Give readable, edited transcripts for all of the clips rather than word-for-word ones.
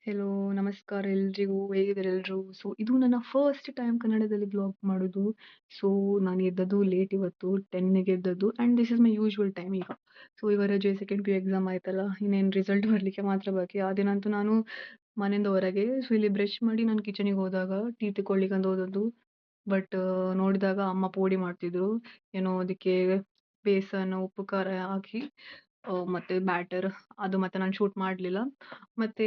Hello, ನಮಸ್ಕಾರ ಎಲ್ರಿಗೂ. ಹೇಗಿದ್ದಾರೆ ಎಲ್ರು? ಸೊ ಇದು ನನ್ನ ಫಸ್ಟ್ ಟೈಮ್ ಕನ್ನಡದಲ್ಲಿ ವ್ಲಾಗ್ ಮಾಡೋದು. ಸೊ ನಾನು ಎದ್ದದ್ದು ಲೇಟ್ ಇವತ್ತು 10ಗೆ ಎದ್ದದ್ದು and this is my usual time ಈಗ. ಸೊ ಇವಾಗ ರಜೆ ಸೆಕೆಂಡ್ ಪಿ ಯು ಎಕ್ಸಾಮ್ ಆಯ್ತಲ್ಲ, ಇನ್ನೇನು ರಿಸಲ್ಟ್ ಬರಲಿಕ್ಕೆ ಮಾತ್ರ ಬಾಕಿ. ಆ ದಿನ ಅಂತೂ ನಾನು ಮನೆಯಿಂದ ಹೊರಗೆ. ಸೊ ಇಲ್ಲಿ ಬ್ರಷ್ ಮಾಡಿ ನಾನು ಕಿಚನಿಗೆ ಹೋದಾಗ ಟೀ ತಗೊಳ್ಳಿಕ್ಕೆ ಅಂತ ಹೋದದ್ದು. ಬಟ್ ನೋಡಿದಾಗ ಅಮ್ಮ ಪೋಡಿ ಮಾಡ್ತಿದ್ರು. ಏನೋ ಅದಕ್ಕೆ ಬೇಸನ್, ಉಪ್ಪು, ಖಾರ ಹಾಕಿ ಮತ್ತೆ ಬ್ಯಾಟರ್ ಅದು ಮತ್ತೆ ನಾನು ಶೂಟ್ ಮಾಡಲಿಲ್ಲ. ಮತ್ತೆ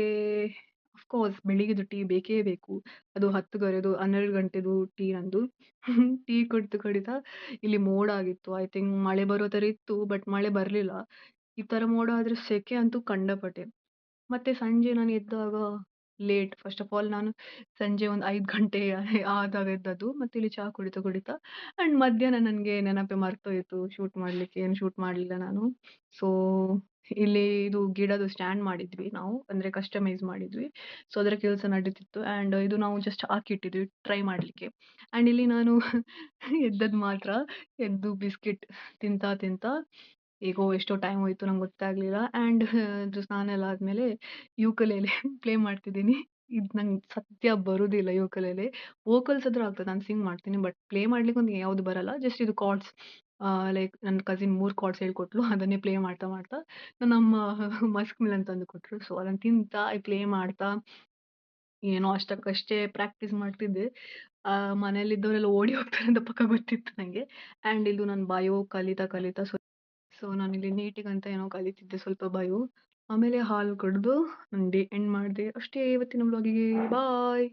ಅಫ್‌ಕೋರ್ಸ್ ಬೆಳಿಗ್ಗೆದು ಟೀ ಬೇಕೇ ಬೇಕು. ಅದು 10 12 ಗಂಟೆದು ಟೀ ನಂದು. ಟೀ ಕುಡ್ದು ಕುಡಿತಾ ಇಲ್ಲಿ ಮೋಡ ಆಗಿತ್ತು. ಐ ಥಿಂಕ್ ಮಳೆ ಬರೋ ಥರ ಇತ್ತು, ಬಟ್ ಮಳೆ ಬರ್ಲಿಲ್ಲ. ಈ ಥರ ಮೋಡ ಆದ್ರೆ ಸೆಕೆ ಅಂತೂ ಕಂಡಪಟ್ಟೆ. ಮತ್ತೆ ಸಂಜೆ ನಾನು ಎದ್ದಾಗ ಲೇಟ್. ಫಸ್ಟ್ ಆಫ್ ಆಲ್ ನಾನು ಸಂಜೆ ಒಂದು 5 ಗಂಟೆ ಆದಾಗ ಎದ್ದದ್ದು. ಮತ್ತೆ ಇಲ್ಲಿ ಚಹಾ ಕುಡಿತಾ ಕುಡಿತಾ ಆ್ಯಂಡ್ ಮಧ್ಯಾಹ್ನ ನನಗೆ ನೆನಪೇ ಮರ್ತೋಯ್ತು ಶೂಟ್ ಮಾಡಲಿಕ್ಕೆ. ಏನು ಶೂಟ್ ಮಾಡಲಿಲ್ಲ ನಾನು. ಸೊ ಇಲ್ಲಿ ಇದು ಗಿಡದು ಸ್ಟ್ಯಾಂಡ್ ಮಾಡಿದ್ವಿ ನಾವು, ಅಂದರೆ ಕಸ್ಟಮೈಸ್ ಮಾಡಿದ್ವಿ. ಸೊ ಅದರ ಕೆಲಸ ನಡೀತಿತ್ತು ಆ್ಯಂಡ್ ಇದು ನಾವು ಜಸ್ಟ್ ಹಾಕಿಟ್ಟಿದ್ವಿ ಟ್ರೈ ಮಾಡಲಿಕ್ಕೆ. ಆ್ಯಂಡ್ ಇಲ್ಲಿ ನಾನು ಎದ್ದದ್ದು ಮಾತ್ರ. ಎದ್ದು ಬಿಸ್ಕಿಟ್ ತಿಂತಾ ತಿಂತಾ ಹೇಗೋ ಎಷ್ಟೋ ಟೈಮ್ ಹೋಯ್ತು ನಂಗೆ ಗೊತ್ತಾಗ್ಲಿಲ್ಲ. ಆ್ಯಂಡ್ ಇದು ಸ್ನಾನ ಎಲ್ಲ ಆದ್ಮೇಲೆ ಯೂಕಲೇಲೆ ಪ್ಲೇ ಮಾಡ್ತಿದ್ದೀನಿ. ಇದು ನಂಗೆ ಸದ್ಯ ಬರುದಿಲ್ಲ ಯೂಕಲೇಲೆ. ವೋಕಲ್ಸ್ ಆದ್ರೂ ಆಗ್ತದೆ, ನಾನು ಸಿಂಗ್ ಮಾಡ್ತೀನಿ. ಬಟ್ ಪ್ಲೇ ಮಾಡ್ಲಿಕ್ಕೆ ಒಂದು ಯಾವ್ದು ಬರಲ್ಲ. ಜಸ್ಟ್ ಇದು ಕಾರ್ಡ್ಸ್ ಲೈಕ್ ನನ್ನ ಕಸಿನ್ 3 ಕಾರ್ಡ್ಸ್ ಹೇಳ್ಕೊಟ್ಲು. ಅದನ್ನೇ ಪ್ಲೇ ಮಾಡ್ತಾ ಮಾಡ್ತಾ ನನ್ನಮ್ಮ ಮಸ್ಕ್ ಮಿಲನ್ ತಂದು ಕೊಟ್ರು. ಸೊ ಅದನ್ನ ತಿಂತಾ ಪ್ಲೇ ಮಾಡ್ತಾ ಏನೋ ಅಷ್ಟಕ್ಕಷ್ಟೇ ಪ್ರಾಕ್ಟೀಸ್ ಮಾಡ್ತಿದ್ದೆ. ಮನೆಯಲ್ಲಿದ್ದವರೆಲ್ಲ ಓಡಿ ಹೋಗ್ತಾರೆ ಅಂತ ಪಕ್ಕಾ ಗೊತ್ತಿತ್ತು ನಂಗೆ. ಆ್ಯಂಡ್ ಇದು ನಾನು ಬಯೋ ಕಲಿತಾ ಕಲಿತಾ ಸೊ ನಾನಿಲ್ಲಿ ನೀಟಿಗಂತ ಏನೋ ಕಲಿತಿದ್ದೆ ಸ್ವಲ್ಪ ಬಯೋ. ಆಮೇಲೆ ಹಾಲು ಕುಡ್ದು ನನ್ನ ಡೇ ಎಂಡ್ ಮಾಡಿದೆ. ಅಷ್ಟೇ ಇವತ್ತಿನ ವ್ಲಾಗಿಗೆ. ಬಾಯ್.